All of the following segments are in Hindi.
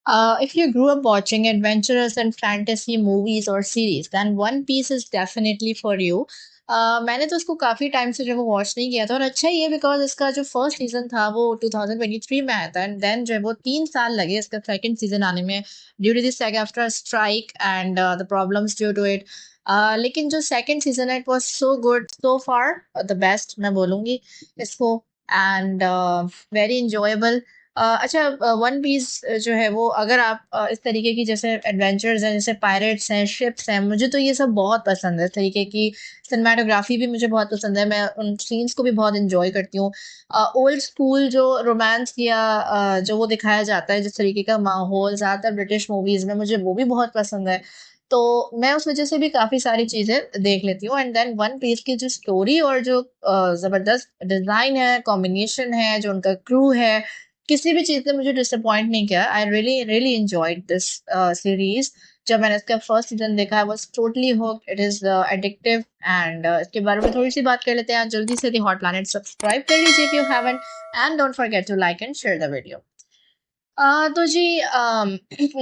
If you grew up watching adventurous and fantasy movies or series, then One Piece is definitely for you. मैंने तो उसको काफ़ी टाइम से जो वो वॉच नहीं किया था और अच्छा ही है बिकॉज इसका जो फर्स्ट सीजन था वो 2023 में आया था एंड देन जो है वो 3 साल लगे इसका सेकंड सीजन आने में due to this after strike and the problems due to it. लेकिन जो सेकंड सीजन है it was so good so far, the best मैं बोलूँगी इसको। And very enjoyable. अच्छा, वन पीस जो है वो अगर आप इस तरीके की जैसे एडवेंचर्स हैं जैसे पायरेट्स हैं शिप्स हैं, मुझे तो ये सब बहुत पसंद है। इस तरीके की सिनेमाटोग्राफी भी मुझे बहुत पसंद है, मैं उन सीन्स को भी बहुत इंजॉय करती हूँ। ओल्ड स्कूल जो रोमांस या जो वो दिखाया जाता है जिस तरीके का माहौल ज़्यादातर ब्रिटिश मूवीज़ में, मुझे वो भी बहुत पसंद है। तो मैं उस वजह से भी काफ़ी सारी चीज़ें देख लेती हूँ एंड देन वन पीस की जो स्टोरी और जो ज़बरदस्त डिज़ाइन है, कॉम्बिनेशन है, जो उनका क्रू है, किसी भी चीज़ ने मुझे डिसअपॉइंट नहीं किया। I really really enjoyed this series. जब मैंने इसका फर्स्ट सीज़न देखा, I was totally hooked. It is addictive and इसके बारे में थोड़ी-सी बात कर लेते हैं। जल्दी से द हॉट प्लैनेट सब्सक्राइब कर लीजिए if you haven't and don't forget to like and share the video. तो जी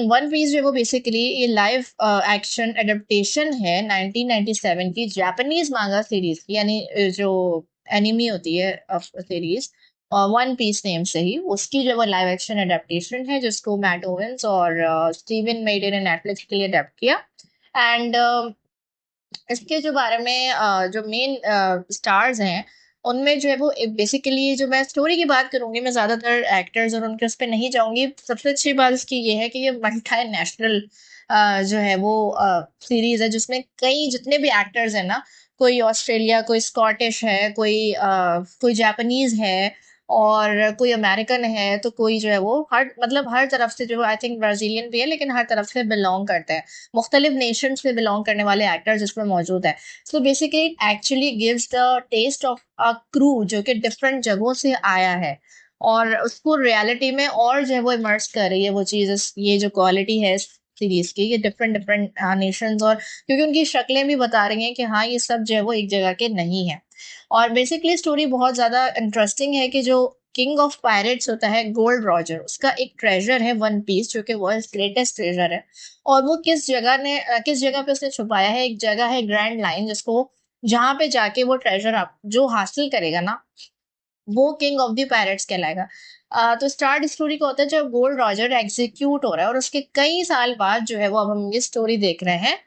वन पीस जो है वो बेसिकली ये लाइव एक्शन एडेप्टेशन है 1997 की जापानीज मांगा सीरीज की, यानी जो एनिमी होती है सीरीज वन पीस नेम से ही, उसकी जो वो लाइव एक्शन एडेप्टेशन है जिसको मैट ओवेंस और स्टीवन मेडे ने नेटफ्लिक्स के लिए अडेप्ट किया। एंड इसके जो बारे में जो मेन स्टार्स हैं उनमें जो है वो बेसिकली, जो मैं स्टोरी की बात करूंगी, मैं ज्यादातर एक्टर्स और उनके उस पर नहीं जाऊंगी। सबसे अच्छी बात इसकी ये है कि ये मल्टी नेशनल जो है वो सीरीज है जिसमें कई जितने भी एक्टर्स हैं ना, कोई ऑस्ट्रेलिया, कोई स्कॉटिश है, कोई जापानीज है और कोई अमेरिकन है, तो कोई जो है वो हर मतलब हर तरफ से जो आई थिंक ब्राजीलियन भी है, लेकिन हर तरफ से बिलोंग करते हैं। मुख्तलिफ नेशन से बिलोंग करने वाले एक्टर्स इसमें मौजूद है। So basically it actually gives the taste of a crew जो कि डिफरेंट जगहों से आया है और उसको रियलिटी में और जो है वो इमर्स कर रही है वो चीज़। ये जो क्वालिटी है सीरीज की, ये डिफरेंट डिफरेंट नेशंस, और क्योंकि उनकी शक्लें भी बता रही हैं कि हाँ ये सब जो है वो एक जगह के नहीं है। और बेसिकली स्टोरी बहुत ज़्यादा इंटरेस्टिंग है कि जो किंग ऑफ पायरेट्स होता है गोल्ड रॉजर, उसका एक ट्रेजर है वन पीस जो कि वर्ल्ड ग्रेटेस्ट ट्रेजर है। और वो किस जगह पे उसने छुपाया है, एक जगह है ग्रैंड लाइन जिसको, जहाँ पे जाके वो ट्रेजर आप जो हासिल करेगा ना, वो किंग ऑफ द पायरेट्स कहलाएगा। तो स्टार्ट स्टोरी का होता है जब गोल्ड रॉजर एग्जीक्यूट हो रहा है और उसके कई साल बाद जो है वो अब हम ये स्टोरी देख रहे हैं।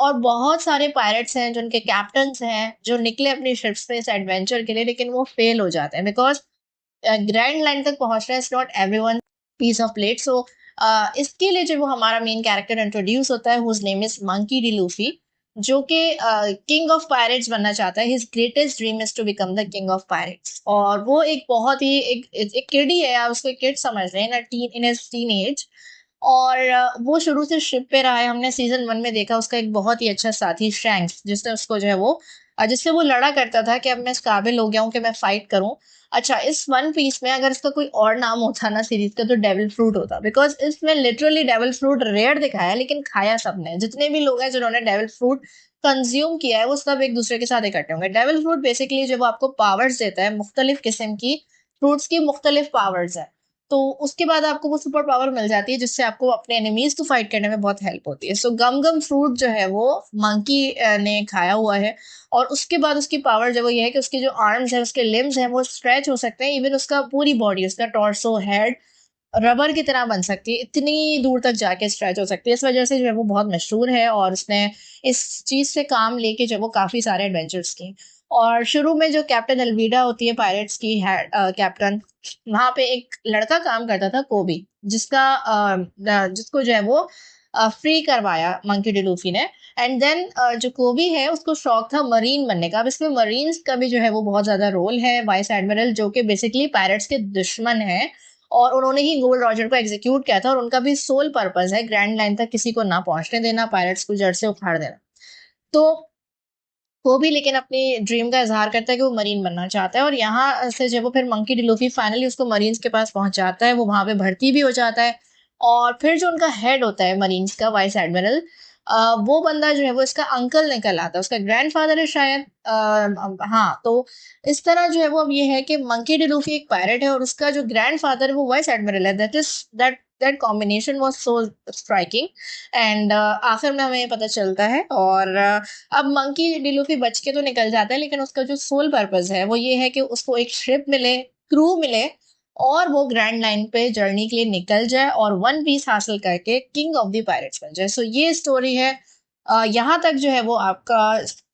और बहुत सारे पायरेट्स हैं, जो उनके कैप्टन्स हैं, जो निकले अपनी शिप्स पे इस एडवेंचर के लिए, लेकिन वो फेल हो जाते हैं बिकॉज ग्रैंड लाइन तक पहुंचना is not everyone piece of plate. So इसके लिए जो वो हमारा मेन कैरेक्टर इंट्रोड्यूस होता है whose name is Monkey D Luffy, जो कि किंग ऑफ पायरेट्स बनना चाहता है। His greatest dream is to become the king of pirates. और वो एक बहुत ही एक किड ही है, आप उसको किड समझ रहे हैं, इन हिज टीन एज। और वो शुरू से शिप पे रहा है। हमने सीजन वन में देखा उसका एक बहुत ही अच्छा साथी शैंक्स, जिसने उसको जो है वो जिससे वो लड़ा करता था कि अब मैं इस काबिल हो गया हूँ कि मैं फाइट करूं। अच्छा, इस वन पीस में अगर इसका कोई और नाम होता ना सीरीज का, तो डेविल फ्रूट होता, बिकॉज इसमें लिटरली डेविल फ्रूट रेयर दिखाया है लेकिन खाया सबने। जितने भी लोग हैं जिन्होंने डेविल फ्रूट कंज्यूम किया है वो सब एक दूसरे के साथ इकट्ठे होंगे। डेविल फ्रूट बेसिकली जो वो आपको पावर्स देता है, मुख्तलिफ किस्म की फ्रूट्स की मुख्तलिफ पावर्स है। तो उसके बाद आपको वो सुपर पावर मिल जाती है जिससे आपको अपने एनिमीज को फाइट करने में बहुत हेल्प होती है। सो गम गम फ्रूट जो है वो मंकी ने खाया हुआ है। और उसके बाद उसकी पावर जो वो ये है कि उसके जो आर्म्स है, उसके लिम्स हैं, वो स्ट्रेच हो सकते हैं। इवन उसका पूरी बॉडी, उसका टॉर्सो, हेड रबर की तरह बन सकती है, इतनी दूर तक जाके स्ट्रेच हो सकती है। इस वजह से जो है वो बहुत मशहूर है और उसने इस चीज़ से काम लेके जो है वो काफ़ी सारे एडवेंचर्स किए। और शुरू में जो कैप्टन अलवीडा होती है पायरेट्स की हेड कैप्टन, वहाँ पे एक लड़का काम करता था कोबी, जिसको जो है वो फ्री करवाया मंकी डी लूफी ने। एंड देन जो कोबी है उसको शौक था मरीन बनने का। अब इसमें मरीन्स का भी जो है वो बहुत ज्यादा रोल है। वाइस एडमिरल जो कि बेसिकली पायरेट्स के दुश्मन है और उन्होंने ही गोल्ड रॉजर को एग्जीक्यूट किया था, और उनका भी सोल पर्पस है ग्रैंड लाइन तक किसी को ना पहुंचने देना, पायरेट्स को जड़ से उखाड़ देना। तो वो भी लेकिन अपनी ड्रीम का इजहार करता है कि वो मरीन बनना चाहता है, और यहाँ से जब वो फिर मंकी डी लूफी फाइनली उसको मरीन्स के पास पहुंचाता है, वो वहां पे भर्ती भी हो जाता है। और फिर जो उनका हेड होता है मरीन्स का, वाइस एडमिरल, वो बंदा जो है वो इसका अंकल निकल आता है, उसका ग्रैंडफादर है शायद। हाँ, तो इस तरह जो है वो अब ये है कि मंकी डी लूफी एक पायरेट है और उसका जो ग्रैंडफादर है वो वाइस एडमिरल है। That that combination was so striking. And आखिर में हमें पता चलता है, और अब मंकी डी लूफी बच के तो निकल जाता है, लेकिन उसका जो सोल पर्पस है वो ये है कि उसको एक शिप मिले, क्रू मिले, और वो ग्रैंड लाइन पे जर्नी के लिए निकल जाए और वन पीस हासिल करके किंग ऑफ द पायरेट्स बन जाए। सो ये स्टोरी है। यहाँ तक जो है वो आपका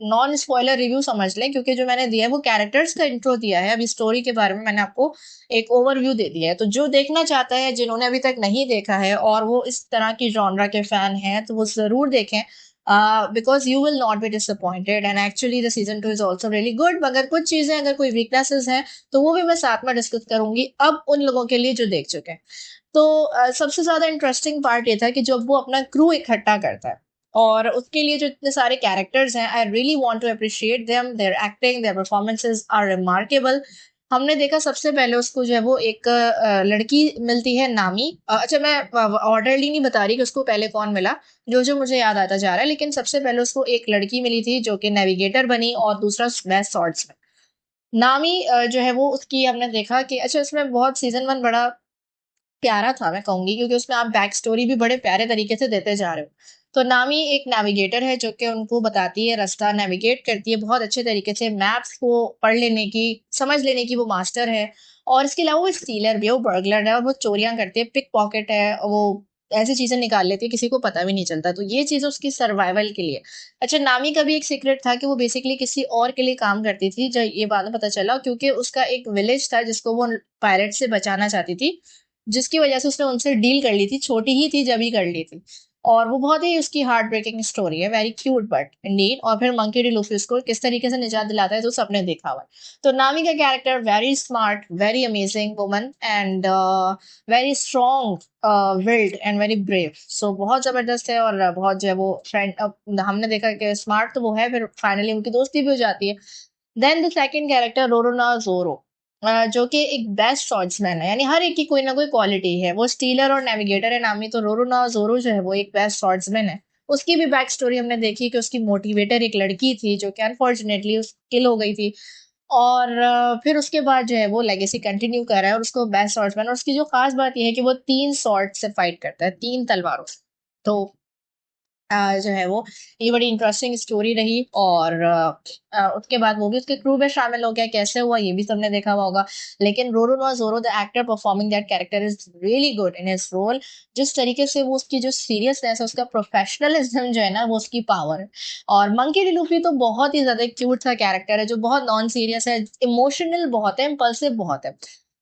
नॉन स्पॉइलर रिव्यू समझ लें, क्योंकि जो मैंने दिया है वो कैरेक्टर्स का इंट्रो दिया है। अभी स्टोरी के बारे में मैंने आपको एक ओवरव्यू दे दिया है। तो जो देखना चाहता है, जिन्होंने अभी तक नहीं देखा है और वो इस तरह की जॉनरा के फैन हैं, तो वो जरूर देखें, because you will not be disappointed. And actually the season 2 is also really good. मगर कुछ चीजें, अगर कोई वीकनेसेस हैं, तो वो भी मैं साथ में डिस्कस करूंगी अब उन लोगों के लिए जो देख चुके हैं। तो सबसे ज्यादा इंटरेस्टिंग पार्ट ये था कि जब वो अपना क्रू इकट्ठा करता है, और उसके लिए जो इतने सारे कैरेक्टर्स हैं, I really want to appreciate them, their acting, their performances are remarkable. हमने देखा सबसे पहले उसको जो है वो एक लड़की मिलती है, नामी। अच्छा, मैं ऑर्डरली नहीं बता रही कि उसको पहले कौन मिला, जो जो मुझे याद आता जा रहा है। लेकिन सबसे पहले उसको एक लड़की मिली थी जो कि नेविगेटर बनी, और दूसरा बेस्ट स्वॉर्ड्समैन। नामी जो है वो उसकी हमने देखा कि अच्छा, इसमें बहुत सीजन 1 बड़ा प्यारा था मैं कहूंगी, क्योंकि उसमें आप बैक स्टोरी भी बड़े प्यारे तरीके से देते जा रहे हो। तो नामी एक नेविगेटर है जो कि उनको बताती है रास्ता, नेविगेट करती है बहुत अच्छे तरीके से, मैप्स को पढ़ लेने की, समझ लेने की वो मास्टर है। और इसके अलावा वो स्टीलर भी है, वो बर्गलर है, और वो चोरियां करती है, पिक पॉकेट है वो, ऐसी चीजें निकाल लेती है, किसी को पता भी नहीं चलता। तो ये चीज उसकी सर्वाइवल के लिए। अच्छा, नामी का भी एक सीक्रेट था कि वो बेसिकली किसी और के लिए काम करती थी, जो ये बाद में पता चला, क्योंकि उसका एक विलेज था जिसको वो पायरेट से बचाना चाहती थी, जिसकी वजह से उसने उनसे डील कर ली थी, छोटी ही थी जब ही कर ली थी। और वो बहुत ही उसकी हार्ट ब्रेकिंग स्टोरी है, वेरी क्यूट बट इंडीड। और फिर मंकी डी लूफी उसको किस तरीके से निजात दिलाता है, तो सबने देखा हुआ है। तो नामी का character very smart, very amazing woman, and very strong willed and very brave. So बहुत जबरदस्त है, और बहुत जो है वो फ्रेंड, हमने देखा कि स्मार्ट तो वो है, फिर फाइनली उनकी दोस्ती भी हो जाती है। देन द सेकंड कैरेक्टर रोरोना जोरो, जो कि एक बेस्ट स्वॉर्ड्समैन है, यानी हर एक की कोई ना कोई क्वालिटी है। वो स्टीलर और नेविगेटर है नामी, तो रोरोना जोरो जो है वो एक बेस्ट स्वॉर्ड्समैन है। उसकी भी बैक स्टोरी हमने देखी कि उसकी मोटिवेटर एक लड़की थी जो कि अनफॉर्चुनेटली उस किल हो गई थी। और फिर उसके बाद जो है वो लेगेसी कंटिन्यू कर रहा है, और उसको बेस्ट स्वॉर्ड्समैन, और उसकी जो खास बात यह है कि वो 3 स्वॉर्ड से फाइट करता है, 3 तलवारों से। तो जो है वो, ये बड़ी इंटरेस्टिंग स्टोरी रही। और उसके बाद वो भी उसके क्रू में शामिल हो गया, कैसे हुआ ये भी सबने देखा हुआ होगा। लेकिन Roronoa Zoro the actor performing that character is really good in his role. जिस तरीके से वो, उसकी जो सीरियसनेस है, उसका प्रोफेशनलिज्म जो है ना, वो उसकी पावर है। और मंकी डी लूफी तो बहुत ही ज्यादा क्यूट सा कैरेक्टर है, जो बहुत नॉन सीरियस है, इमोशनल बहुत है, इम्पल्सिव बहुत है।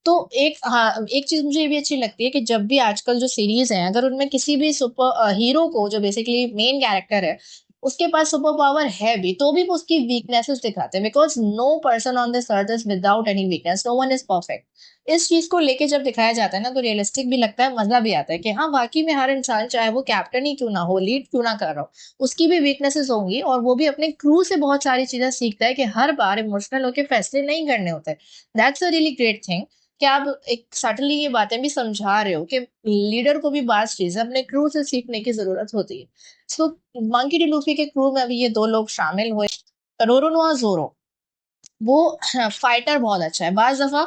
तो एक चीज मुझे ये भी अच्छी लगती है कि जब भी आजकल जो सीरीज हैं, अगर उनमें किसी भी सुपर हीरो को, जो बेसिकली मेन कैरेक्टर है, उसके पास सुपर पावर है भी, तो भी वो उसकी वीकनेसेस दिखाते हैं, because no person on this earth is without any weakness, no one is perfect. इस चीज को लेके जब दिखाया जाता है ना, तो रियलिस्टिक भी लगता है, मजा भी आता है कि हाँ, वाकई में हर इंसान, चाहे वो कैप्टन ही क्यों ना हो, लीड क्यों ना कर रहा हो, उसकी भी वीकनेसेस होंगी, और वो भी अपने क्रू से बहुत सारी चीजें सीखता है कि हर बार इमोशनल होकर फैसले नहीं करने होते। That's a really great thing कि आप एक सटनली ये बातें भी समझा रहे हो कि लीडर को भी बात चीजें अपने क्रू से सीखने की जरूरत होती है। सो मंकी डी लूफी के क्रू में अभी ये 2 लोग शामिल हुए। रोरोनोआ जोरो, वो फाइटर बहुत अच्छा है। बाज दफा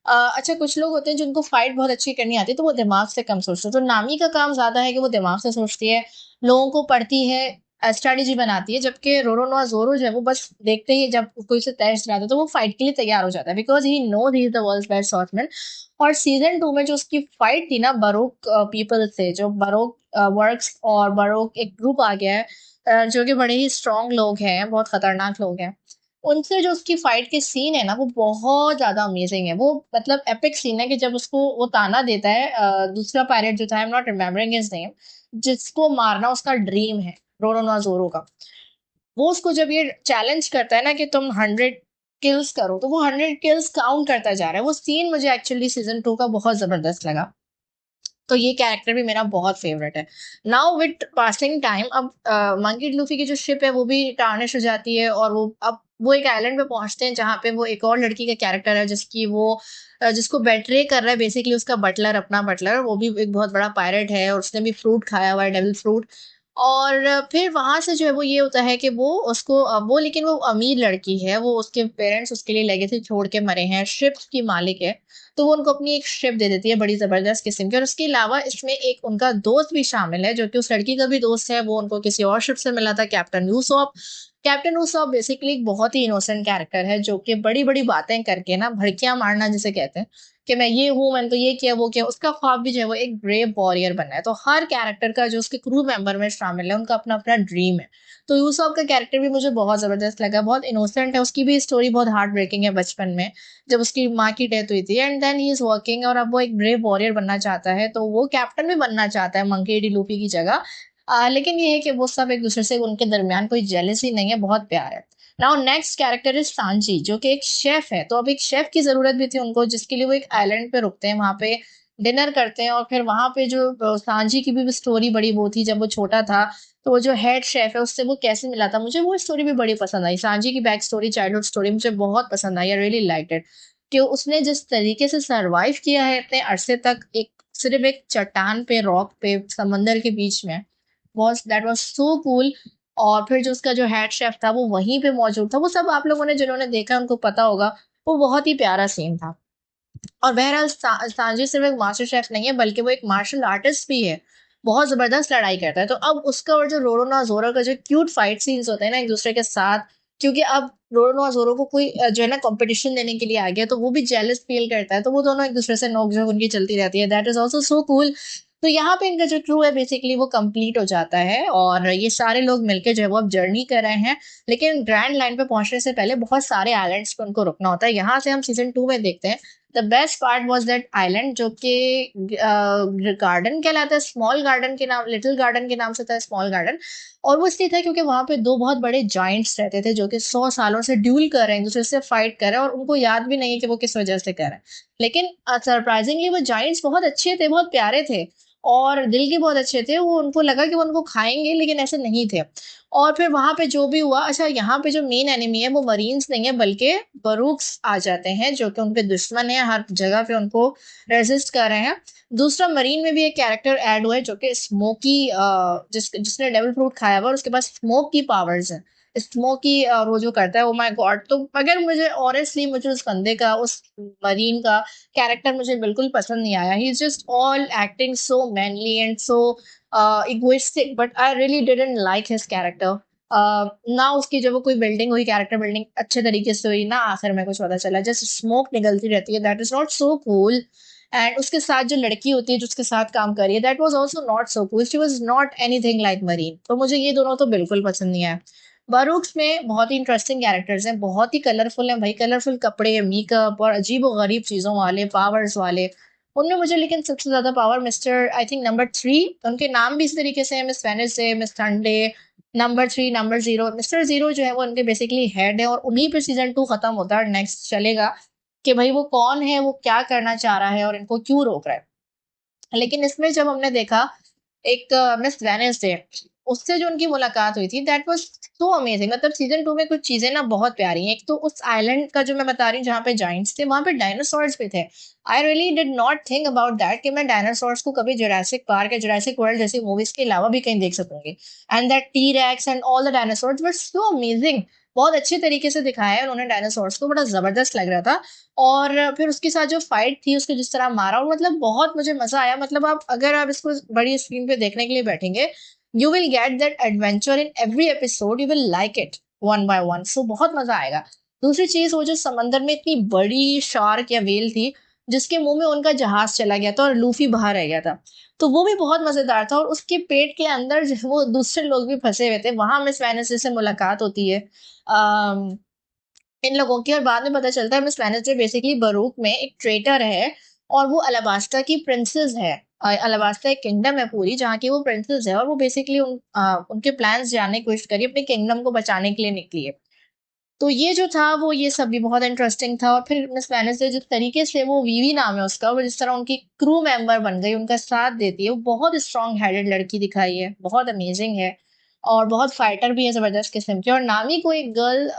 अच्छा, कुछ लोग होते हैं जिनको फाइट बहुत अच्छी करनी आती है, तो वो दिमाग से कम सोचते हैं। तो नामी का काम ज्यादा है कि वो दिमाग से सोचती है, लोगों को पढ़ती है, स्ट्रेटेजी बनाती है। जबकि रोरोनोआ जोरो जो है वो बस देखते ही, जब कोई से टेस्ट आता है तो वो फाइट के लिए तैयार हो जाता है, because he know he is the world's best swordsman. और सीजन 2 में जो उसकी फाइट थी ना बरोक पीपल से, जो बरोक वर्क्स और बरोक एक ग्रुप आ गया है, जो कि बड़े ही स्ट्रांग लोग हैं, बहुत खतरनाक लोग हैं, उनसे जो उसकी फाइट के सीन है ना, वो बहुत ज्यादा अमेजिंग है। वो मतलब एपिक सीन है कि जब उसको वो ताना देता है, दूसरा पायरेट जो था, I am not remembering his name, जिसको मारना उसका ड्रीम है, रोरोनोआ जोरो का। वो उसको जब ये चैलेंज करता है ना कि तुम 100 किल्स करो, तो वो 100 किल्स काउंट करता जा रहा है। वो सीन मुझे एक्चुअली सीजन 2 का बहुत जबरदस्त लगा। तो ये कैरेक्टर भी मेरा बहुत फेवरेट है। नाउ विद पासिंग टाइम, अब मंकी लूफी की जो शिप है वो भी टार्निश हो जाती है, और वो अब वो एक आइलैंड पे पहुंचते हैं, जहाँ पे वो एक और लड़की का कैरेक्टर है, जिसकी वो जिसको बेट्रे कर रहा है बेसिकली उसका बटलर, अपना बटलर। वो भी एक बहुत बड़ा पायरेट है, और उसने भी फ्रूट खाया हुआ है, डेविल फ्रूट। और फिर वहाँ से जो है वो ये होता है कि वो उसको वो लेकिन वो अमीर लड़की है, वो उसके पेरेंट्स उसके लिए लेगेसी छोड़ के मरे हैं, शिप की मालिक है, तो वो उनको अपनी एक शिप दे देती है बड़ी ज़बरदस्त किस्म की। और उसके अलावा इसमें एक उनका दोस्त भी शामिल है, जो कि उस लड़की का भी दोस्त है, वो उनको किसी और शिप से मिला था, captain Yusuf. Captain Yusuf basically एक बहुत ही इनोसेंट कैरेक्टर है, जो कि बड़ी-बड़ी बातें करके ना भड़कियाँ मारना जिसे कहते हैं, कि मैं ये हूँ, मैंने तो ये किया, वो किया। उसका ख्वाब भी जो है वो एक ब्रेव वॉरियर बनना है। तो हर कैरेक्टर का जो उसके क्रू मेंबर में शामिल है, उनका अपना-अपना ड्रीम है। तो यूसुफ का कैरेक्टर भी मुझे बहुत ज़बरदस्त लगा, बहुत इनोसेंट है, उसकी भी स्टोरी बहुत हार्ट ब्रेकिंग है बचपन में, जब उसकी माँ की डेथ हुई थी and then he is working और अब वो एक ब्रेव वॉरियर बनना चाहता है, तो वो कैप्टन भी बनना चाहता है मंकी डी. लूफी की जगह। लेकिन ये है कि वो सब एक-दूसरे से उनके दरमियान कोई जेलसी नहीं है, बहुत प्यार है। Now next character is Sanchi, जो कि एक शेफ है। तो अब एक शेफ की जरूरत भी थी उनको, जिसके लिए वो एक आइलैंड पे रुकते हैं, वहां पे डिनर करते हैं। और फिर वहां पे जो सांची की भी स्टोरी बड़ी वो थी, जब वो छोटा था, तो वो जो हेड शेफ है उससे वो कैसे मिला था, मुझे वो स्टोरी भी बड़ी पसंद आई। सांची की बैक स्टोरी, चाइल्डहुड स्टोरी मुझे बहुत पसंद आई, आई रियली लाइक इट। कि उसने जिस तरीके से सरवाइव किया है इतने अरसे तक, एक सिर्फ एक चट्टान पे, रॉक पे, समंदर के बीच में, was that was so cool. और फिर जो उसका जो हेड शेफ़ था वो वहीं पे मौजूद था। वो सब आप लोगों ने जिन्होंने देखा उनको पता होगा, वो बहुत ही प्यारा सीन था। और बहरहाल सांजी सिर्फ़ एक मास्टर शेफ़ नहीं है, बल्कि वो एक मार्शल आर्टिस्ट भी है। बहुत ज़बरदस्त लड़ाई करता है। तो अब उसका और जो रोरोनोआ ज़ोरो का जो क्यूट फाइट सीन्स होते हैं ना एक-दूसरे के साथ, क्योंकि अब रोरोनोआ ज़ोरो को कोई जो है ना कॉम्पिटिशन देने के लिए आ गया, तो वो भी जेलस फ़ील करता है। तो वो दोनों एक-दूसरे से नोक-झोंक उनकी चलती रहती है। That is also so cool. तो यहाँ पे इनका जो क्रू है बेसिकली वो कंप्लीट हो जाता है और ये सारे लोग मिलके जो है वो अब जर्नी कर रहे हैं। लेकिन ग्रैंड लाइन पे पहुँचने से पहले बहुत सारे आइलैंड्स पे उनको रुकना होता है। यहाँ से हम सीज़न 2 में देखते हैं, the best part was that island, जो कि गार्डन कहलाता है, स्मॉल गार्डन के नाम, लिटिल गार्डन के नाम से था, स्मॉल गार्डन। और वो इसलिए था क्योंकि वहाँ पे 2 बहुत बड़े जायंट्स रहते थे, जो कि 100 सालों से ड्यूल कर रहे हैं, एक-दूसरे से फाइट कर रहे हैं और उनको याद भी नहीं है कि वो किस वजह से कर रहे हैं। लेकिन सरप्राइज़िंगली वो जायंट्स बहुत अच्छे थे, बहुत प्यारे थे और दिल के बहुत अच्छे थे। वो उनको लगा कि वो उनको खाएँगे, लेकिन ऐसे नहीं थे। और फिर वहाँ पे जो भी हुआ, अच्छा यहाँ पे जो मेन एनिमी है वो मरीन्स नहीं है, बल्कि बरूक्स आ जाते हैं, जो कि उनके दुश्मन हैं, हर जगह पे उनको रेज़िस्ट कर रहे हैं। दूसरा, मरीन में भी एक कैरेक्टर ऐड हुआ है, जो कि स्मोकी जिसने डेविल फ्रूट खाया हुआ है और उसके पास स्मोक की पावर्स हैं। स्मोकी वो जो करता है, ओह माय गॉड! तो मगर मुझे ऑनेस्टली मुझे उस बंदे का, उस मरीन का कैरेक्टर मुझे बिल्कुल पसंद नहीं आया। He is just all acting so manly and so egoistic, but I really didn't like his character. ना उसकी जब वो कोई बिल्डिंग हुई, कैरेक्टर बिल्डिंग अच्छे तरीके से हुई, ना आखिर में कुछ पता चला। जस्ट स्मोक निकलती रहती है, that is not so cool. And उसके साथ जो लड़की होती है, जो उसके साथ काम कर रही है, that was also not so cool. She was not anything like marine. तो मुझे ये दोनों तो बिल्कुल पसंद नहीं आए। बारूक्स में बहुत ही इंटरेस्टिंग कैरेक्टर्स हैं, बहुत ही कलरफुल हैं भाई, कलरफुल कपड़े, मेकअप और अजीब-ओ-गरीब चीज़ों वाले, पावर्स वाले। उनमें मुझे लेकिन सबसे ज़्यादा power mister, I think number 3, उनके नाम भी इस तरीके से हैं, miss Wednesday, miss Sunday, number 3, number 0। Mister 0 जो है वो उनके बेसिकली हेड है और उन्हीं पे सीज़न 2 खत्म होता है और नेक्स्ट चलेगा कि भई वो कौन है, वो क्या करना चाह रहा है और इनको क्यों रोक रहा है। लेकिन इसमें जब हमने देखा एक मिस वेडनेसडे, उससे जो उनकी मुलाकात हुई थी, दैट वाज़ सो अमेजिंग। मतलब सीज़न 2 में कुछ चीज़ें ना बहुत प्यारी हैं। एक तो उस आइलैंड का जो मैं बता रही हूँ जहाँ पे जायंट्स थे, वहाँ पे डायनासोर्स भी थे। I really did not think about that कि मैं डायनासोर्स को कभी जुरासिक पार्क या जुरासिक वर्ल्ड जैसी मूवीज़ के अलावा भी कहीं देख सकूँगी। And that T rex and all the dinosaurs were so amazing. बहुत अच्छे तरीके से दिखाया है उन्होंने डायनासोर्स को, बड़ा ज़बरदस्त लग रहा था। और फिर उसके साथ जो फाइट थी, उसको जिस तरह मारा, और मतलब बहुत मुझे मज़ा आया। मतलब आप अगर आप इसको बड़ी स्क्रीन पे देखने के लिए बैठेंगे, you will get that adventure in every episode, you will like it one by one. So बहुत मज़ा आएगा। दूसरी चीज़, वो जो समंदर में इतनी बड़ी शार्क या व्हेल थी, जिसके मुँह में उनका जहाज़ चला गया था और लूफ़ी बाहर रह गया था। तो वो भी बहुत मज़ेदार था और उसके पेट के अंदर जो है वो दूसरे लोग भी फँसे हुए थे। वहाँ मिस वेनेस्डे से मुलाकात होती है। अम इन लोगों की, और बाद में पता चलता है मिस वेडनेसडे बेसिकली बरूक में एक ट्रेटर है और वो अलाबास्टा की प्रिंसेस है। अलाबास्टा एक किंगडम है पूरी, जहाँ की वो प्रिंसेस है और वो बेसिकली उनके प्लान्स जानने की कोशिश करी, अपने किंगडम को बचाने के लिए निकली है। तो ये जो था वो ये सब भी बहुत इंटरेस्टिंग था। और फिर मिस वेडनेसडे जिस तरीके से, वो वीवी नाम है उसका, वो जिस तरह उनकी क्रू मेंबर बन गई, उनका साथ देती है, वो बहुत स्ट्रॉन्ग हेडेड लड़की दिखाई है, बहुत अमेजिंग है और बहुत फाइटर भी है ज़बरदस्त किस्म की। और नामी को एक गर्ल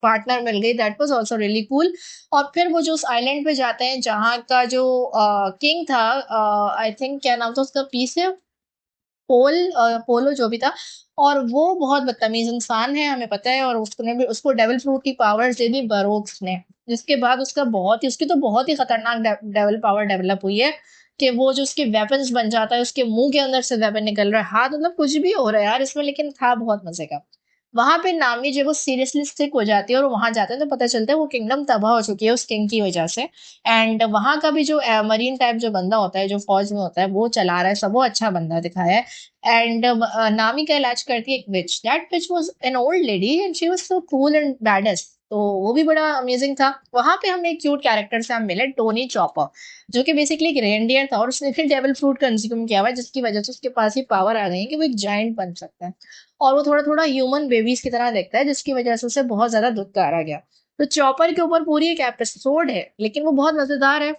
पार्टनर मिल गई, that was also really cool. और फिर वो जो उस आइलैंड पे जाते हैं जहाँ का जो किंग था, आई थिंक क्या नाम था उसका, पीस है? पोलो जो भी था, और वो बहुत बदतमीज इंसान है, हमें पता है, और उसने भी उसको डेविल फ्रूट की पावर्स दे दी बरोक्स ने। जिसके बाद उसकी तो बहुत ही खतरनाक डेविल पावर डेवलप हुई है, कि वो जो उसके वेपन्स बन जाता है, उसके मुंह के अंदर से वेपन निकल रहा है, हाथ, मतलब कुछ भी हो रहा है यार इसमें, लेकिन था बहुत मजे का। वहां पे नामी जब वो सीरियसली सिक हो जाती है और वहां जाते हैं, तो पता चलता है वो किंगडम तबाह हो चुकी है उस किंग की वजह से। एंड वहां का भी जो मरीन टाइप जो बंदा होता है, जो फौज में होता है, वो चला रहा है सब, वो अच्छा बंदा दिखाया है। एंड नामी का इलाज करती है एक witch, that witch was an old lady and she was so cool and baddest, तो वो भी बड़ा अमेजिंग था। वहां पे हमें एक क्यूट कैरेक्टर से हम मिले, टोनी चॉपर, जो कि बेसिकली एक रेनडियर था, और उसने फिर डेविल फ्रूट कंज्यूम किया हुआ है, जिसकी वजह से उसके पास ही पावर आ गई है कि वो एक जायंट बन सकता है। और वो थोड़ा थोड़ा ह्यूमन बेबीज की तरह देखता है, जिसकी वजह से उसे बहुत ज्यादा दुत्कारा गया। तो चॉपर के ऊपर पूरी एक एपिसोड है, लेकिन वो बहुत मजेदार है।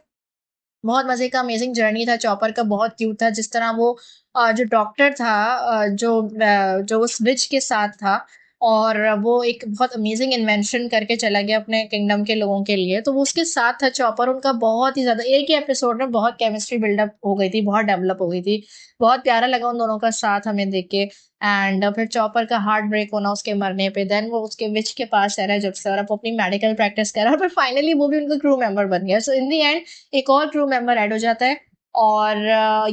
बहुत मजे का अमेजिंग जर्नी था चॉपर का, बहुत क्यूट था जिस तरह वो जो डॉक्टर था, जो उस विच के साथ था, और वो एक बहुत अमेजिंग इन्वेंशन करके चला गया अपने किंगडम के लोगों के लिए, तो वो उसके साथ था चॉपर, उनका बहुत ही ज्यादा एक ही एपिसोड में बहुत केमिस्ट्री बिल्डअप हो गई थी, बहुत डेवलप हो गई थी। बहुत प्यारा लगा उन दोनों का साथ हमें देख के। एंड फिर चॉपर का हार्ट ब्रेक होना उसके मरने पे, देन वो उसके विच के पास रह रहा है जब से, और अब अपनी मेडिकल प्रैक्टिस कर रहा है, और फिर फाइनली वो भी उनका क्रू मेंबर बन गया। सो इन दी एंड एक और क्रू मेंबर ऐड हो जाता है। और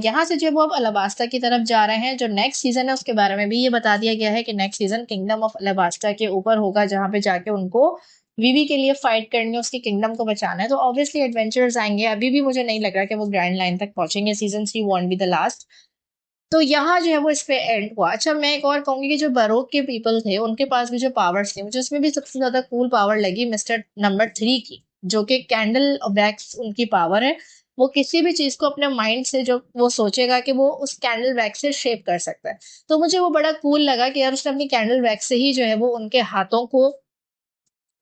यहाँ से जब वो अब अलाबास्टा की तरफ जा रहे हैं, जो नेक्स्ट सीजन है उसके बारे में भी ये बता दिया गया है कि नेक्स्ट सीजन किंगडम ऑफ अलाबास्टा के ऊपर होगा, जहाँ पे जाके उनको वीवी के लिए फाइट करनी है, उसकी किंगडम को बचाना है। तो ऑब्वियसली एडवेंचर्स आएंगे, अभी भी मुझे नहीं लग रहा कि वो ग्रैंड लाइन तक पहुंचेंगे, season 3 want be the last. तो यहाँ जो है वो इस पे एंड हुआ। अच्छा, मैं एक और कहूंगी कि जो बरोक के पीपल थे उनके पास भी जो पावर्स थे, मुझे उसमें भी सबसे ज्यादा कूल पावर लगी मिस्टर नंबर 3 की, जो कि कैंडल वैक्स उनकी पावर है। वो किसी भी चीज को अपने माइंड से जो वो सोचेगा कि वो उस कैंडल वैक्स से शेप कर सकता है। तो मुझे वो बड़ा कूल लगा कि यार उसने अपनी कैंडल वैक्स से ही जो है वो उनके हाथों को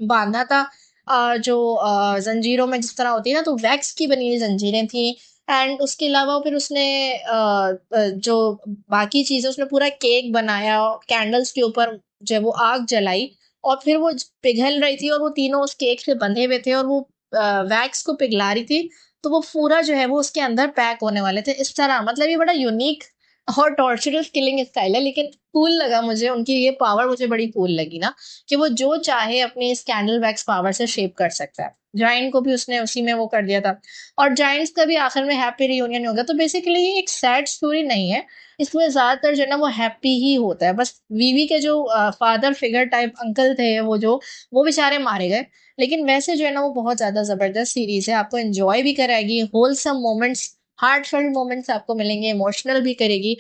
बांधा था। जो जंजीरों में जिस तरह होती है ना, तो वैक्स की बनी हुई जंजीरें थी। एंड उसके अलावा फिर उसने जो बाकी चीजें, उसने पूरा केक बनाया, कैंडल्स के ऊपर जो है वो आग जलाई, और फिर वो पिघल रही थी, और वो तीनों उस केक से बंधे हुए थे, और वो वैक्स को पिघला रही थी। तो वो पूरा जो है वो उसके अंदर पैक होने वाले थे इस तरह, मतलब ये बड़ा यूनिक और टॉर्चरस किलिंग स्टाइल है, लेकिन कूल लगा मुझे उनकी ये पावर, मुझे बड़ी कूल लगी ना, कि वो जो चाहे अपनी इस कैंडल वैक्स पावर से शेप कर सकता है। जायंट को भी उसने उसी में वो कर दिया था, और जायंट्स का भी आखिर में हैप्पी रियूनियन हो गया। तो बेसिकली ये एक सैड स्टोरी नहीं है, इसमें ज्यादातर जो है ना वो हैप्पी ही होता है। बस वीवी के जो फादर फिगर टाइप अंकल थे, वो बेचारे मारे गए। लेकिन वैसे जो है ना वो बहुत ज्यादा जबरदस्त सीरीज है, आपको एंजॉय भी कराएगी, wholesome moments, heart felt moments आपको मिलेंगे, इमोशनल भी करेगी,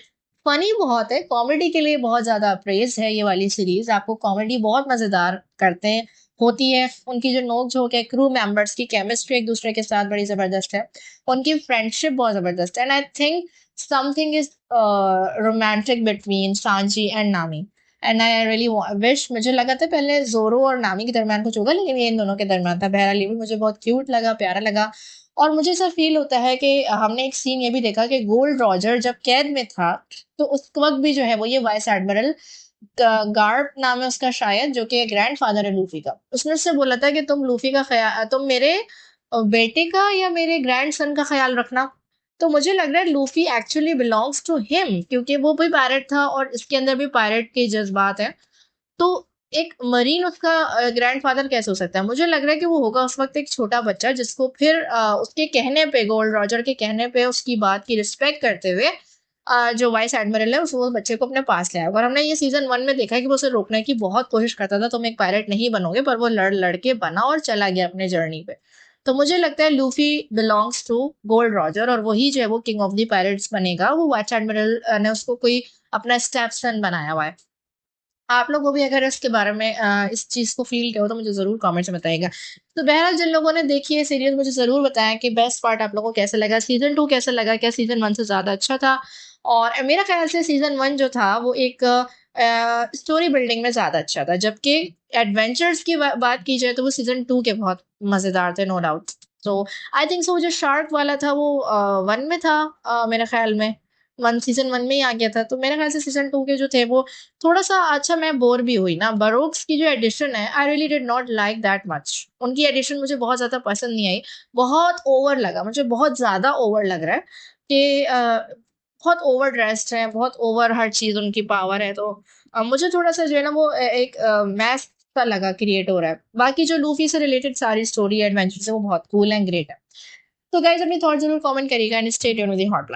फनी बहुत है, कॉमेडी के लिए बहुत ज्यादा अप्रेज है ये वाली सीरीज, आपको कॉमेडी बहुत मजेदार करते हैं होती है। उनकी जो नोक झोंक है, क्रू मेंबर्स की केमिस्ट्री एक दूसरे के साथ बड़ी जबरदस्त है, उनकी फ्रेंडशिप बहुत जबरदस्त है। And I think something is romantic between Sanchi and नामी। एंड आई रियली विश, मुझे लगा था पहले जोरो और नामी के दरमियान कुछ होगा, लेकिन ये इन दोनों के दरमियान था। बहरहाल ये भी मुझे बहुत क्यूट लगा, प्यारा लगा। और मुझे ऐसा फील होता है कि हमने एक सीन ये भी देखा कि गोल्ड रॉजर जब कैद में था, तो उस वक्त भी जो है वो ये वाइस एडमिरल गार्प नाम है उसका शायद, जो कि ग्रैंड फादर है लूफी का, उसने उससे बोला था कि तुम लूफी का ख्याल, तुम मेरे बेटे का या मेरे ग्रैंड सन का ख्याल रखना। तो मुझे लग रहा है Luffy actually belongs to him, क्योंकि वो भी पायरेट था और इसके अंदर भी पायरेट के जज्बात हैं। तो एक मरीन उसका ग्रैंडफादर कैसे हो सकता है? मुझे लग रहा है कि वो होगा उस वक्त एक छोटा बच्चा, जिसको फिर उसके कहने पे, गोल्ड रॉजर के कहने पे, उसकी बात की रिस्पेक्ट करते हुए जो वाइस एडमिरल है उस बच्चे को अपने पास लाया। और हमने ये सीजन 1 में देखा है कि वो उसे रोकने की बहुत कोशिश करता था, तुम एक पायलट नहीं बनोगे, पर वो लड़ लड़ के बना और चला गया अपने जर्नी पे। तो मुझे लगता है Luffy belongs to gold Roger, और वही जो है वो किंग ऑफ द पायरेट्स बनेगा। वो वाइस एडमिरल ने उसको कोई अपना स्टेप सन बनाया हुआ है। आप लोगों को भी अगर इसके बारे में इस चीज को फील किया हो तो मुझे जरूर कमेंट्स में बताइएगा। तो बहरहाल जिन लोगों ने देखी है सीरीज, मुझे जरूर बताएं कि बेस्ट पार्ट आप लोगों को कैसा लगा, सीजन 2 कैसा लगा, क्या सीजन 1 से ज्यादा अच्छा था। और मेरा ख्याल से सीजन 1 जो था वो एक स्टोरी बिल्डिंग में ज्यादा अच्छा था, जबकि एडवेंचर्स की बात की जाए तो वो सीजन 2 के बहुत मजेदार थे, नो डाउट। तो आई थिंक सो जो शार्क वाला था वो 1 में था, मेरे ख्याल में सीजन 1 में ही आ गया था। तो मेरे ख्याल से सीजन 2 के जो थे वो थोड़ा सा, अच्छा मैं बोर भी हुई ना, बरोक्स की जो एडिशन है, आई really did not like that much, उनकी एडिशन मुझे बहुत ज्यादा पसंद नहीं आई, बहुत ओवर लगा मुझे, बहुत ज्यादा ओवर लग रहा है कि बहुत ओवर ड्रेस्ड है, बहुत ओवर हर चीज़ उनकी पावर है। तो मुझे थोड़ा-सा जो है ना वो एक मैथ सा लगा क्रिएट हो रहा है। बाकी जो लूफ़ी से रिलेटेड सारी स्टोरी एडवेंचर्स है वो बहुत कूल एंड ग्रेट है। तो गाइज़ अपनी थॉट ज़रूर कमेंट करिएगा and stay tuned with the hotline.